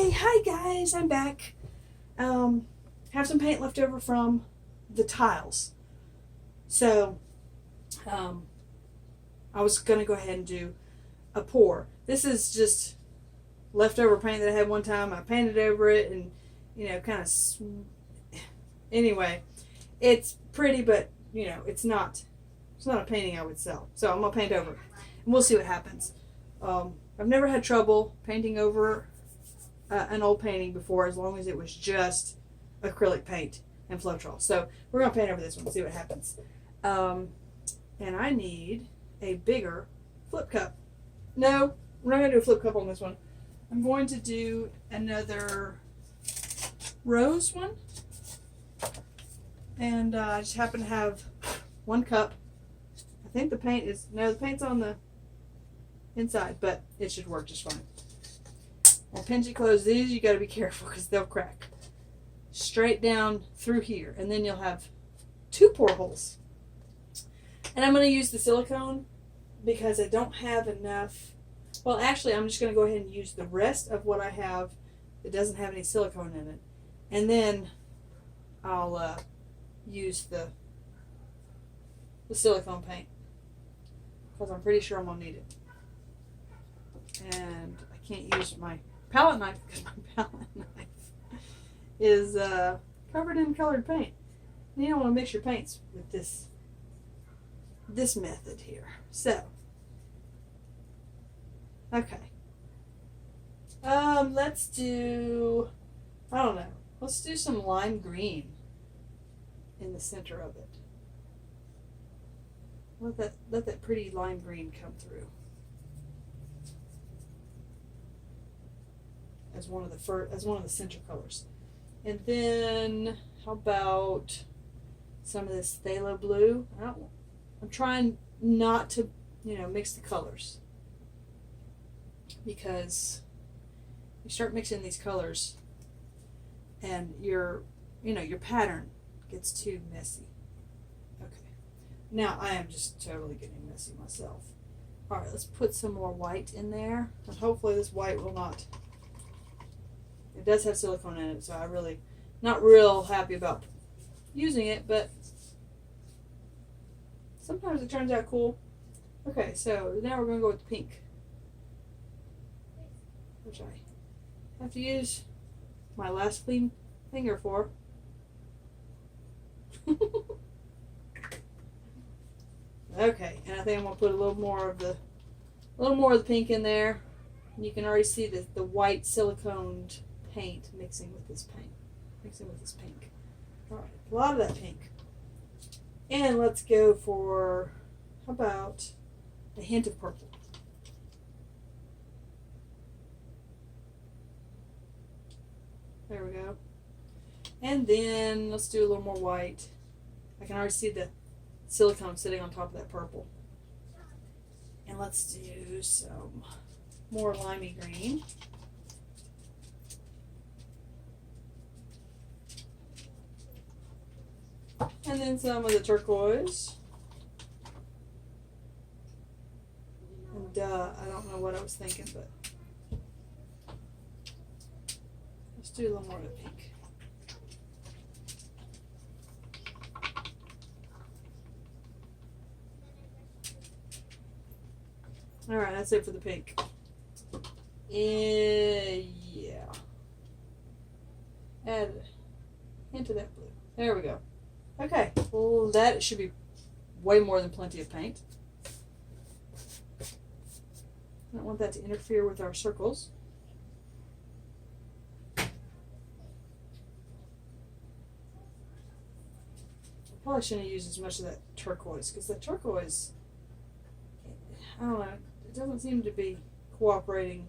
Okay, hi guys, I'm back. Have some paint left over from the tiles. So, I was going to go ahead and do a pour. This is just leftover paint that I had one time. I painted over it and, kind of, anyway, it's pretty, but, it's not a painting I would sell. So I'm going to paint over it and we'll see what happens. I've never had trouble painting over an old painting before, as long as it was just acrylic paint and floetrol. So we're going to paint over this one and see what happens. And I need a bigger flip cup. No, we're not going to do a flip cup on this one. I'm going to do another rose one. And I just happen to have one cup. I think the paint's on the inside, but it should work just fine. I'll pinch it close. These you got to be careful because they'll crack. Straight down through here, and then you'll have 2 pour holes. And I'm going to use the silicone because I don't have enough. Well, actually, I'm just going to go ahead and use the rest of what I have that doesn't have any silicone in it, and then I'll use the silicone paint because I'm pretty sure I'm going to need it. And I can't use my palette knife because my palette knife is covered in colored paint. And you don't want to mix your paints with this method here. So, okay. Let's do, I don't know, let's do some lime green in the center of it. Let that pretty lime green come through as one of the center colors. And then how about some of this phthalo blue? I'm trying not to, mix the colors, because you start mixing these colors and your pattern gets too messy. Okay. Now I am just totally getting messy myself. All right, let's put some more white in there, and hopefully this white will not. It does have silicone in it, so I really not real happy about using it, but sometimes it turns out cool. Okay, so now we're going to go with the pink, which I have to use my last clean finger for. Okay, and I think I'm going to put a little more of the pink in there. And you can already see the white siliconed paint mixing with this pink. All right, a lot of that pink. And let's go for, how about a hint of purple. There we go. And then let's do a little more white. I can already see the silicone sitting on top of that purple. And let's do some more limey green. And then some of the turquoise. And I don't know what I was thinking, but let's do a little more of the pink. Alright, that's it for the pink. Yeah. Add a hint of that blue. There we go. Okay, well that should be way more than plenty of paint. I don't want that to interfere with our circles. Probably shouldn't use as much of that turquoise, because the turquoise, I don't know, it doesn't seem to be cooperating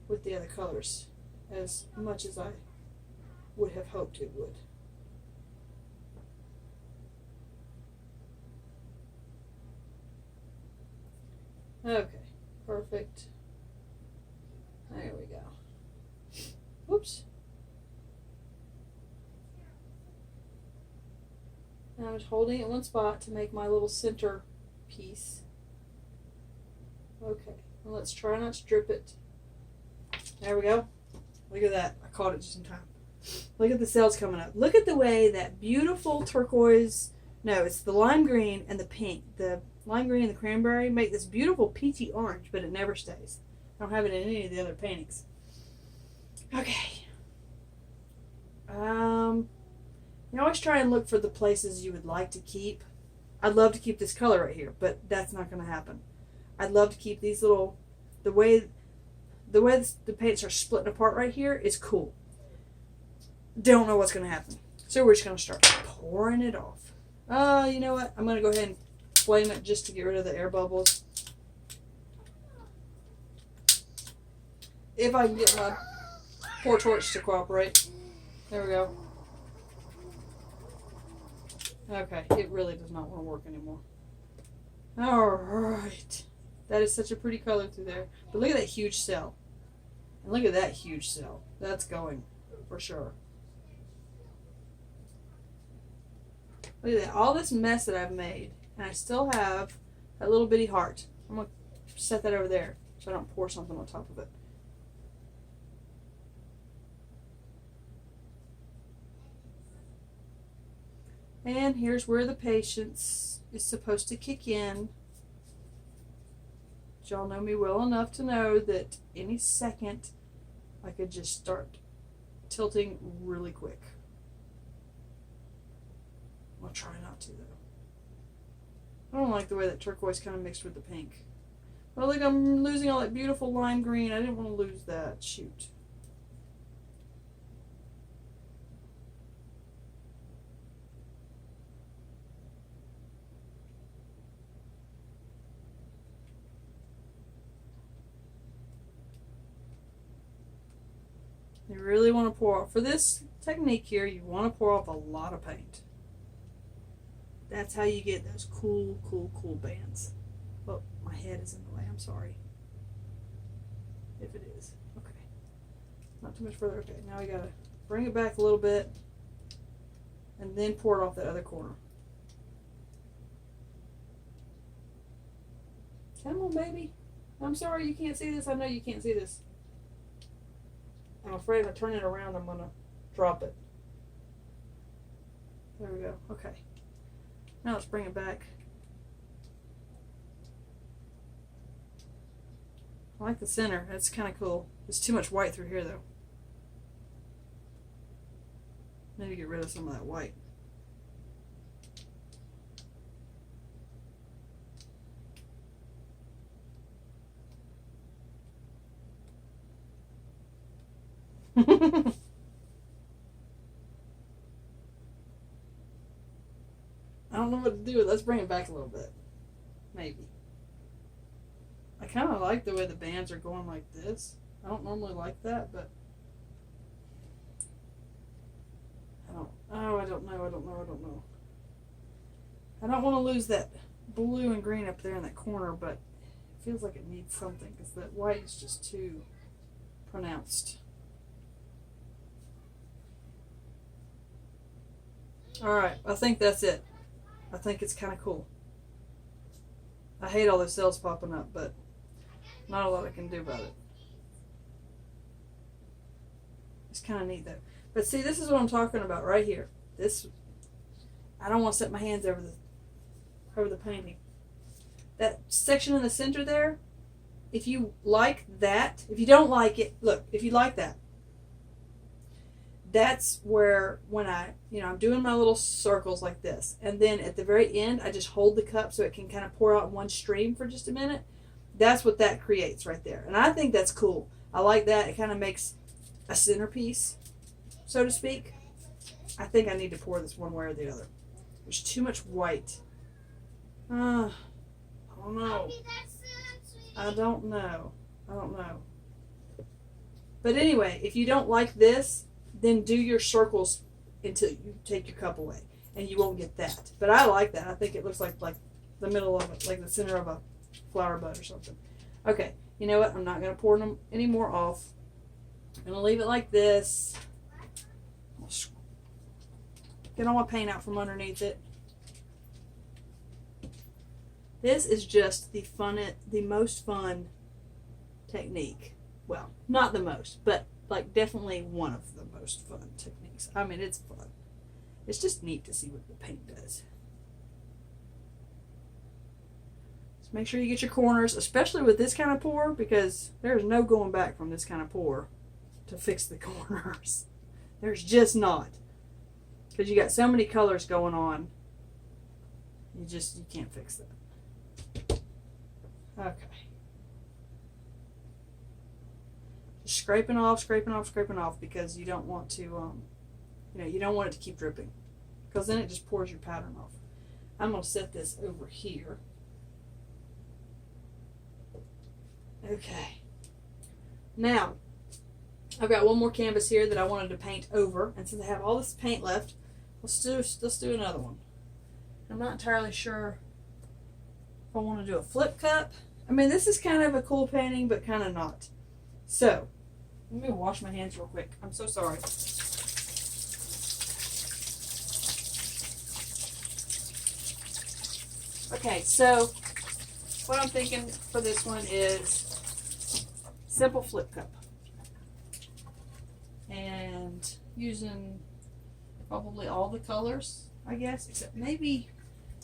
with the other colors as much as I would have hoped it would. Okay, perfect. There we go. Whoops. Now I'm just holding it in one spot to make my little center piece. Okay, and let's try not to drip it. There we go. Look at that. I caught it just in time. Look at the cells coming up. Look at the way that beautiful turquoise, no, it's the lime green and the pink. The lime green and the cranberry make this beautiful peachy orange, but it never stays. I don't have it in any of the other paintings. Okay. You always try and look for the places you would like to keep. I'd love to keep this color right here, but that's not going to happen. I'd love to keep these little, the way the paints are splitting apart right here is cool. Don't know what's going to happen. So we're just going to start pouring it off. You know what? I'm going to go ahead and flame it just to get rid of the air bubbles. If I can get my pour torch to cooperate. There we go. Okay, it really does not want to work anymore. Alright. That is such a pretty color through there. But look at that huge cell. And look at that huge cell. That's going for sure. Look at that. All this mess that I've made. And I still have that little bitty heart. I'm going to set that over there so I don't pour something on top of it. And here's where the patience is supposed to kick in. Y'all know me well enough to know that any second I could just start tilting really quick. I'll try not to though. I don't like the way that turquoise kind of mixed with the pink. Well, look, I'm losing all that beautiful lime green. I didn't want to lose that. Shoot. You really want to pour off. For this technique here, you want to pour off a lot of paint. That's how you get those cool, cool, cool bands. Oh, my head is in the way. I'm sorry. If it is. Okay. Not too much further. Okay, now we got to bring it back a little bit and then pour it off that other corner. Come on, baby. I'm sorry you can't see this. I know you can't see this. I'm afraid if I turn it around, I'm going to drop it. There we go. Okay. Now let's bring it back. I like the center. That's kind of cool. There's too much white through here, though. Need to get rid of some of that white. I don't know what to do. Let's bring it back a little bit. Maybe. I kind of like the way the bands are going like this. I don't normally like that, but I don't know. I don't know. I don't want to lose that blue and green up there in that corner, but it feels like it needs something because that white is just too pronounced. Alright, I think that's it. I think it's kind of cool. I hate all those cells popping up, but not a lot I can do about it. It's kind of neat though. But see, this is what I'm talking about right here. This, I don't want to set my hands over the painting. That section in the center there, if you like that, if you don't like it, look, if you like that, that's where when I'm doing my little circles like this, and then at the very end I just hold the cup so it can kind of pour out in one stream for just a minute. That's what that creates right there, and I think that's cool. I like that. It kind of makes a centerpiece, so to speak. I think I need to pour this one way or the other. There's too much white. I don't know. I don't know. But anyway, if you don't like this, then do your circles until you take your cup away, and you won't get that. But I like that. I think it looks like the middle of it, like the center of a flower bud or something. Okay, you know what? I'm not going to pour them any more off. I'm going to leave it like this. Get all my paint out from underneath it. This is just the most fun technique. Well, not the most, but like definitely one of the most fun techniques. I mean, it's fun. It's just neat to see what the paint does. So make sure you get your corners, especially with this kind of pour, because there's no going back from this kind of pour to fix the corners. There's just not. Because you got so many colors going on. You can't fix that. Okay. Just scraping off, because you don't want to, you don't want it to keep dripping. Because then it just pours your pattern off. I'm going to set this over here. Okay. Now, I've got one more canvas here that I wanted to paint over. And since I have all this paint left, let's do another one. I'm not entirely sure if I want to do a flip cup. I mean, this is kind of a cool painting, but kind of not. So, let me wash my hands real quick. I'm so sorry. Okay, so what I'm thinking for this one is simple flip cup. And using probably all the colors, I guess, except maybe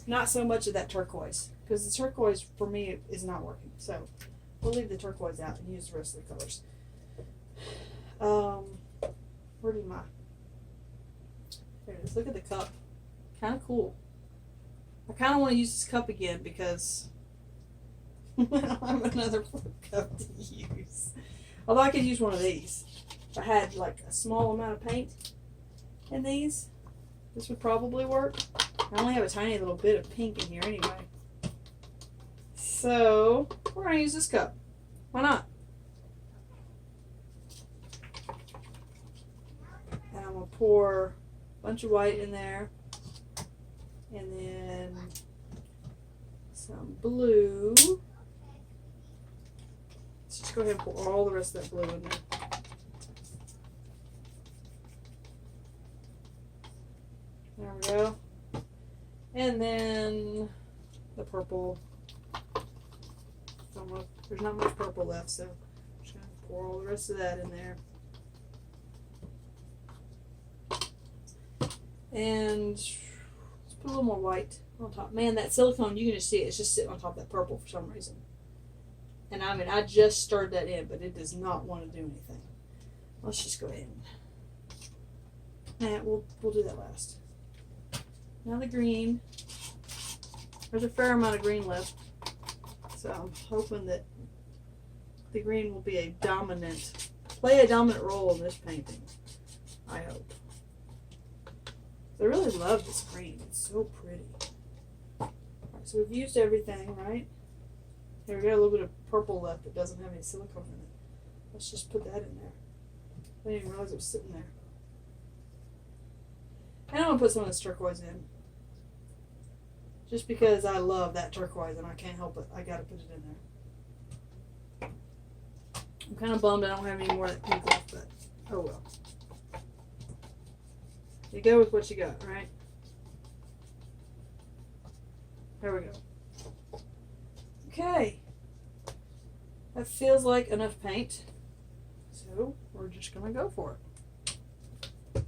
not so much of that turquoise, because the turquoise for me is not working. So we'll leave the turquoise out and use the rest of the colors. Where did my... There it is. Look at the cup. Kind of cool. I kind of want to use this cup again because I don't have another flip cup to use. Although I could use one of these. If I had like a small amount of paint in these, this would probably work. I only have a tiny little bit of pink in here anyway. So we're going to use this cup. Why not? And I'm going to pour a bunch of white in there. And then some blue. Let's just go ahead and pour all the rest of that blue in there. There we go. And then the purple. There's not much purple left, so I'm just going to pour all the rest of that in there. And let's put a little more white on top. Man, that silicone, you can just see it. It's just sitting on top of that purple for some reason. And I mean, I just stirred that in, but it does not want to do anything. Let's just go ahead and we'll do that last. Now the green. There's a fair amount of green left. So I'm hoping that the green will be play a dominant role in this painting. I hope. I really love this green. It's so pretty. Alright, so we've used everything, right? Here we got a little bit of purple left that doesn't have any silicone in it. Let's just put that in there. I didn't even realize it was sitting there. And I'm going to put some of this turquoise in. Just because I love that turquoise and I can't help it. I got to put it in there. I'm kind of bummed I don't have any more of that pink left, but oh well. You go with what you got, right? There we go. Okay. That feels like enough paint. So we're just going to go for it.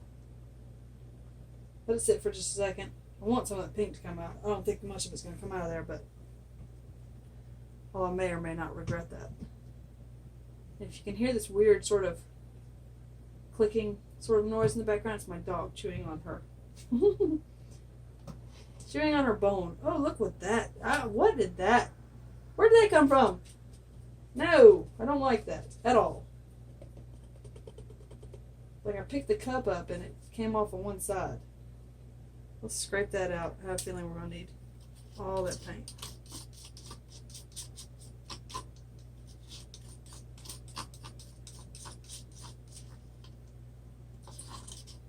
Let it sit for just a second. I want some of that pink to come out. I don't think much of it's going to come out of there, but I may or may not regret that. If you can hear this weird sort of clicking sort of noise in the background, it's my dog chewing on her. Chewing on her bone. Oh, look what that. What did that? Where did that come from? No, I don't like that at all. Like I picked the cup up and it came off on one side. Let's scrape that out. I have a feeling we're going to need all that paint.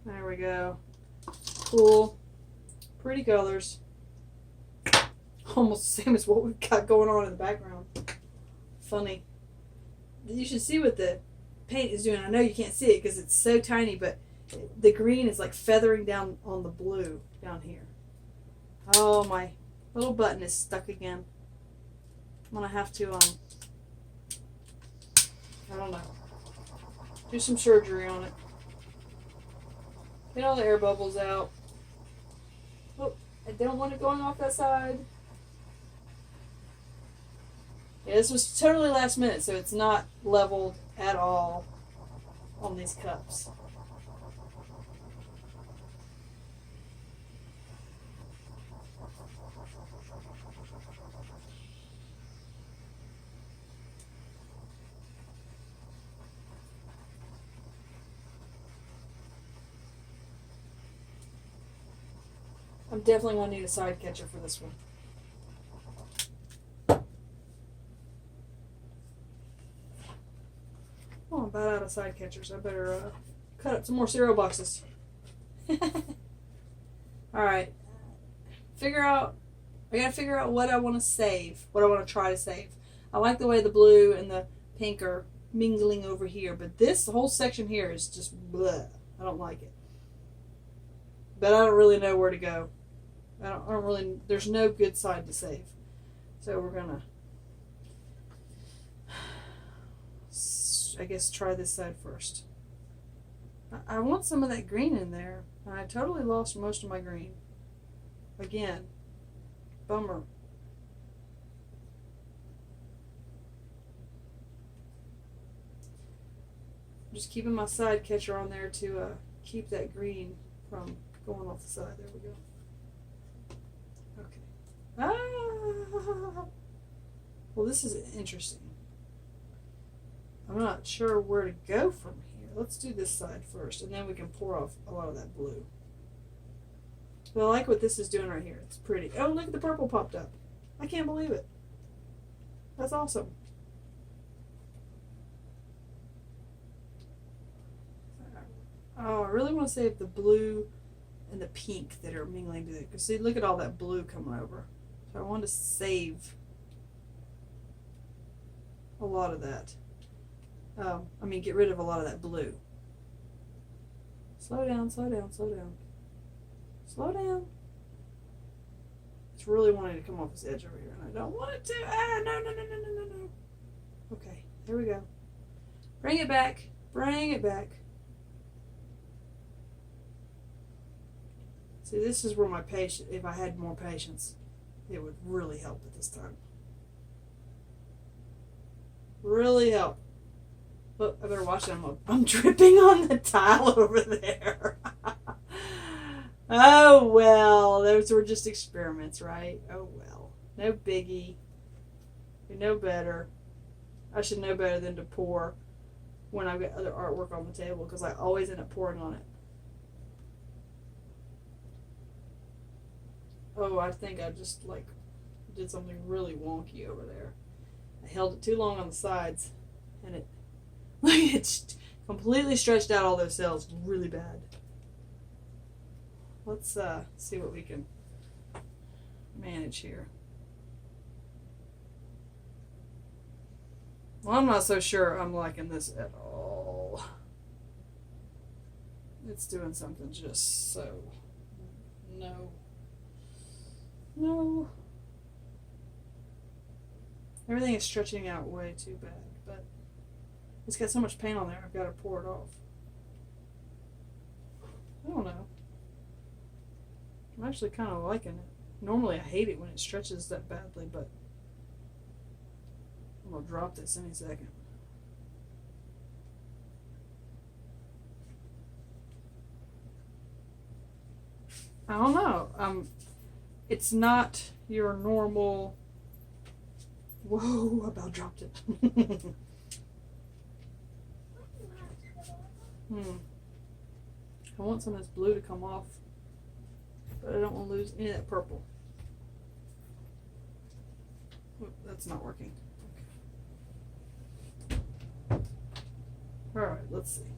There we go. Cool. Pretty colors. Almost the same as what we've got going on in the background. Funny. You should see what the paint is doing. I know you can't see it because it's so tiny, but the green is like feathering down on the blue down here. Oh, my little button is stuck again. I'm going to have to, I don't know. Do some surgery on it. Get all the air bubbles out. Oh, I don't want it going off that side. Yeah, this was totally last minute, so it's not leveled at all on these cups. I'm definitely going to need a side catcher for this one. Oh, I'm about out of side catchers. I better cut up some more cereal boxes. Alright. I gotta figure out what I want to save. What I want to try to save. I like the way the blue and the pink are mingling over here, but this whole section here is just bleh. I don't like it. But I don't really know where to go. I don't really, there's no good side to save. So we're gonna, I guess, try this side first. I want some of that green in there. I totally lost most of my green. Again, bummer. Just keeping my side catcher on there to keep that green from going off the side. There we go. Okay. Ah! Well, this is interesting. I'm not sure where to go from here. Let's do this side first, and then we can pour off a lot of that blue. But I like what this is doing right here. It's pretty. Oh, look at the purple popped up. I can't believe it. That's awesome. Oh, I really want to save the blue and the pink that are mingling together. Because see, look at all that blue coming over. So I want to save a lot of that. Get rid of a lot of that blue. Slow down, slow down, slow down. Slow down. It's really wanting to come off this edge over here, and I don't want it to. Ah, no, no, no, no, no, no, no. Okay, here we go. Bring it back. Bring it back. See, this is where my patience, if I had more patience, it would really help at this time. Really help. Look, I better watch it. I'm dripping on the tile over there. Oh, well. Those were just experiments, right? Oh, well. No biggie. You know better. I should know better than to pour when I've got other artwork on the table, because I always end up pouring on it. Oh, I think I just, did something really wonky over there. I held it too long on the sides, and it's completely stretched out all those cells really bad. Let's see what we can manage here. Well, I'm not so sure I'm liking this at all. It's doing something just so... No. No. Everything is stretching out way too bad, but it's got so much paint on there, I've got to pour it off. I don't know. I'm actually kind of liking it. Normally I hate it when it stretches that badly, but I'm going to drop this any second. I don't know. It's not your normal... Whoa, I about dropped it. I want some of this blue to come off, but I don't want to lose any of that purple. Oh, that's not working. Okay. Alright, let's see.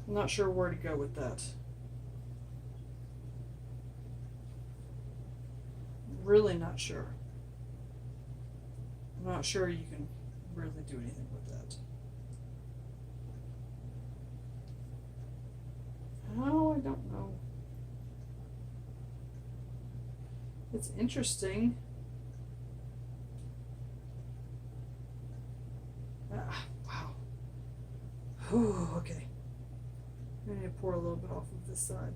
I'm not sure where to go with that. Really not sure. I'm not sure you can really do anything with that. Oh, I don't know. It's interesting. Wow. Ooh, okay. I need to pour a little bit off of this side.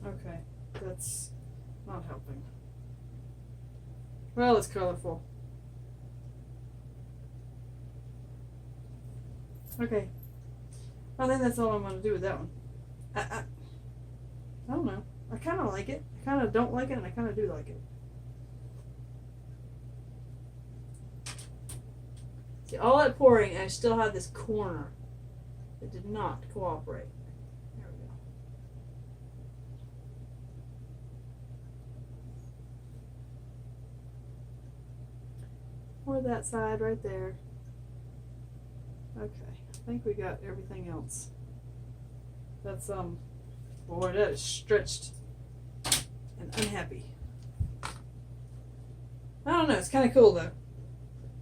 Okay, that's not helping. Well, it's colorful. Okay. I think that's all I'm going to do with that one. I don't know. I kind of like it. I kind of don't like it, and I kind of do like it. See, all that pouring, and I still have this corner that did not cooperate. There we go. Pour that side right there. Okay, I think we got everything else. That's boy, that is stretched and unhappy. I don't know, it's kind of cool though.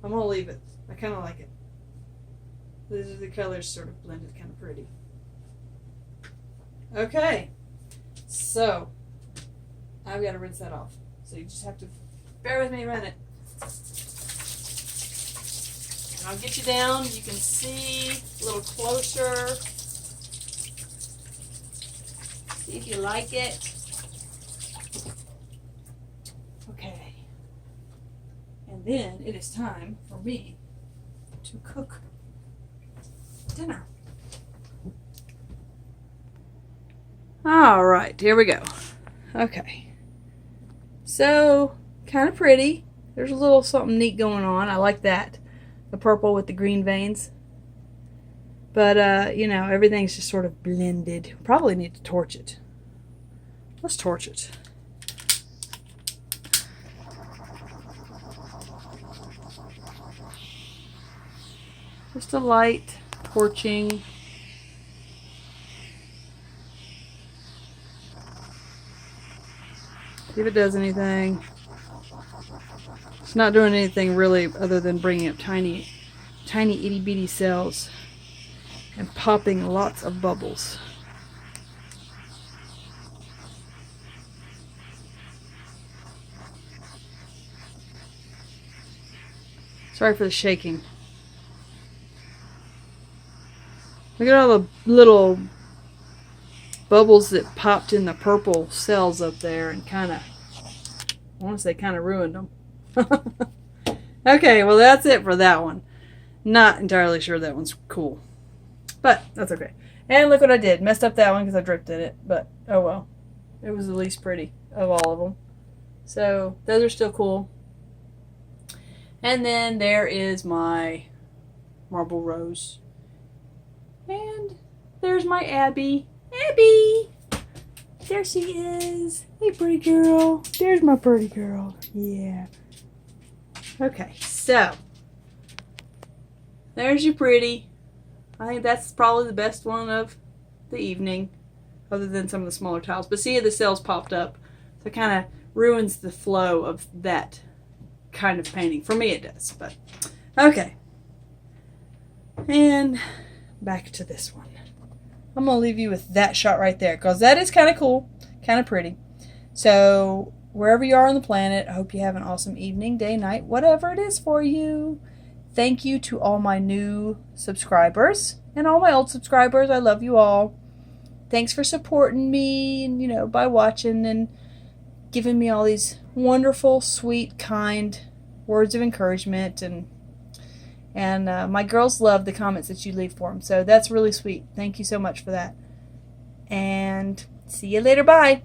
I'm gonna leave it. I kind of like it. These are the colors sort of blended, kind of pretty. Okay, so I've got to rinse that off. So you just have to bear with me a minute. And I'll get you down. You can see a little closer. See if you like it. Okay. And then it is time for me to cook dinner. All right, here we go. Okay. So, kind of pretty. There's a little something neat going on. I like that. The purple with the green veins. But, you know, everything's just sort of blended. Probably need to torch it. Let's torch it. Just a light torching. See if it does anything. It's not doing anything really other than bringing up tiny itty bitty cells and popping lots of bubbles. Sorry for the shaking. Look at all the little bubbles that popped in the purple cells up there and kind of, I want to say kind of ruined them. Okay, well that's it for that one. Not entirely sure that one's cool. But that's okay. And look what I did. Messed up that one because I dripped in it. But oh well. It was the least pretty of all of them. So those are still cool. And then there is my marble rose. And there's my Abby. Abby! There she is. Hey, pretty girl. There's my pretty girl. Yeah. Okay, so there's your pretty. I think that's probably the best one of the evening, other than some of the smaller tiles. But see, the cells popped up. So it kind of ruins the flow of that kind of painting. For me, it does. But okay. And back to this one. I'm going to leave you with that shot right there because that is kind of cool, kind of pretty. So wherever you are on the planet, I hope you have an awesome evening, day, night, whatever it is for you. Thank you to all my new subscribers and all my old subscribers. I love you all. Thanks for supporting me and, you know, by watching and giving me all these wonderful, sweet, kind words of encouragement. And my girls love the comments that you leave for them. So that's really sweet. Thank you so much for that. And see you later. Bye.